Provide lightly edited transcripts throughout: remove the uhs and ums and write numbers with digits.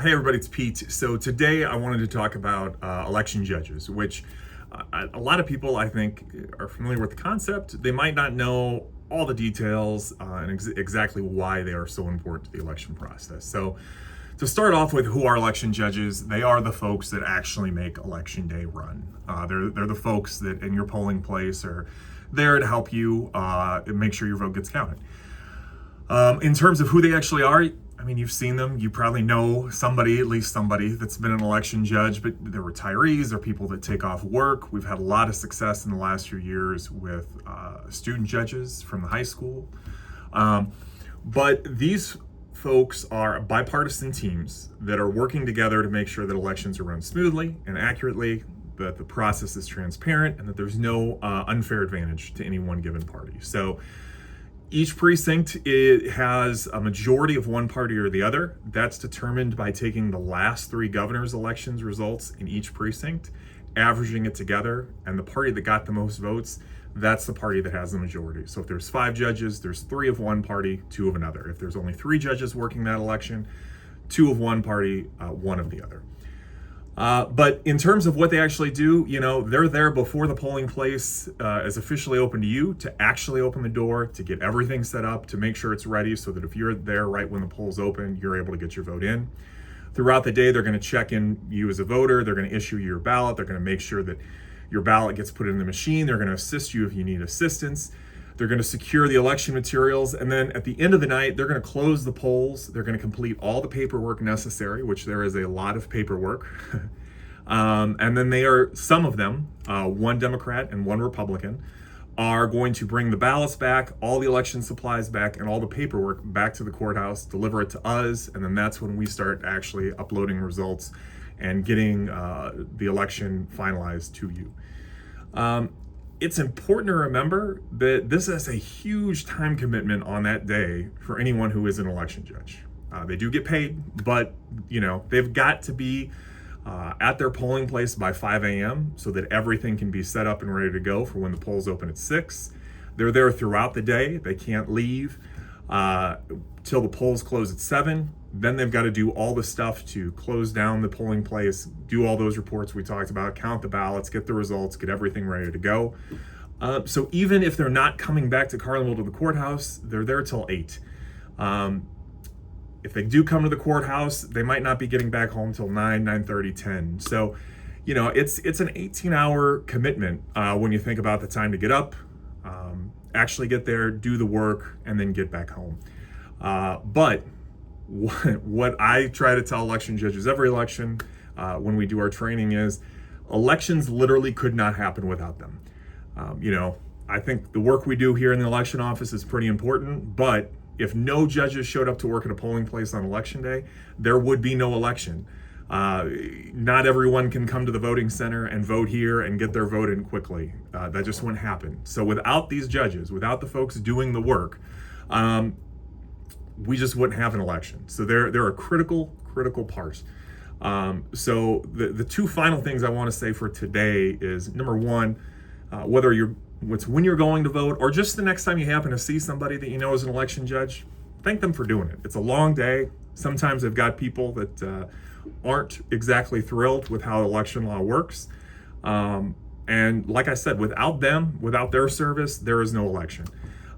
Hey everybody, it's Pete. So today I wanted to talk about election judges, which a lot of people I think are familiar with the concept. They might not know all the details and exactly why they are so important to the election process. So to start off with, who are election judges? They are the folks that actually make election day run. They're the folks that in your polling place are there to help you make sure your vote gets counted. In terms of who they actually are, I mean, you've seen them. You probably know somebody, at least somebody, that's been an election judge, but they're retirees, they're people that take off work. We've had a lot of success in the last few years with student judges from the high school. But these folks are bipartisan teams that are working together to make sure that elections are run smoothly and accurately, that the process is transparent, and that there's no unfair advantage to any one given party. So each precinct has a majority of one party or the other. That's determined by taking the last three governor's elections results in each precinct, averaging it together, and the party that got the most votes, that's the party that has the majority. So if there's 5 judges, there's 3 of one party, 2 of another. If there's only 3 judges working that election, 2 of one party, 1 of the other. But in terms of what they actually do, they're there before the polling place is officially open to you, to actually open the door, to get everything set up, to make sure it's ready so that if you're there right when the polls open, you're able to get your vote in. Throughout the day, they're going to check in you as a voter. They're going to issue your ballot. They're going to make sure that your ballot gets put in the machine. They're going to assist you if you need assistance. They're going to secure the election materials. And then at the end of the night, they're going to close the polls. They're going to complete all the paperwork necessary, which there is a lot of paperwork. And then some of them, one Democrat and one Republican, are going to bring the ballots back, all the election supplies back, and all the paperwork back to the courthouse, deliver it to us. And then that's when we start actually uploading results and getting the election finalized to you. It's important to remember that this is a huge time commitment on that day for anyone who is an election judge. They do get paid, but they've got to be at their polling place by 5 a.m. so that everything can be set up and ready to go for when the polls open at 6. They're there throughout the day. They can't leave till the polls close at 7. Then they've got to do all the stuff to close down the polling place, do all those reports we talked about, count the ballots, get the results, get everything ready to go. So even if they're not coming back to Carlinville to the courthouse, they're there till 8. If they do come to the courthouse, they might not be getting back home till 9, 9:30, 10. So, it's an 18-hour commitment when you think about the time to get up, actually get there, do the work, and then get back home. But what I try to tell election judges every election when we do our training is elections literally could not happen without them. I think the work we do here in the election office is pretty important, but if no judges showed up to work at a polling place on election day, there would be no election. Not everyone can come to the voting center and vote here and get their vote in quickly. That just wouldn't happen. So without these judges, without the folks doing the work, we just wouldn't have an election. So they're a critical part. So the 2 final things I want to say for today is, number 1, when you're going to vote, or just the next time you happen to see somebody that you know is an election judge, thank them for doing it. It's a long day. Sometimes they've got people that aren't exactly thrilled with how election law works. And like I said, without them, without their service, there is no election.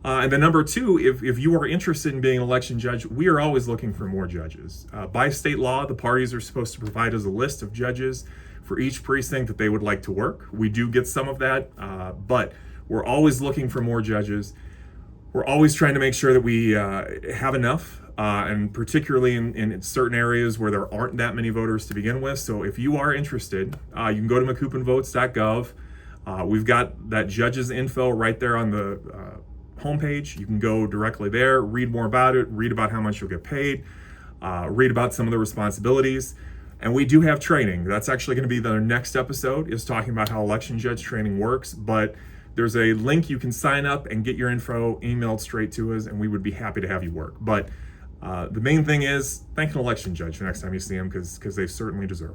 And then number 2, if you are interested in being an election judge, we are always looking for more judges. By state law, the parties are supposed to provide us a list of judges for each precinct that they would like to work. We do get some of that, but we're always looking for more judges. We're always trying to make sure that we have enough, and particularly in certain areas where there aren't that many voters to begin with. So if you are interested, you can go to macoupinvotes.gov. We've got that judges info right there on the homepage. You can go directly there, read more about it, read about how much you'll get paid, read about some of the responsibilities. And we do have training. That's actually going to be the next episode, is talking about how election judge training works. But there's a link you can sign up and get your info emailed straight to us, and we would be happy to have you work. But the main thing is, thank an election judge the next time you see them, because they certainly deserve it.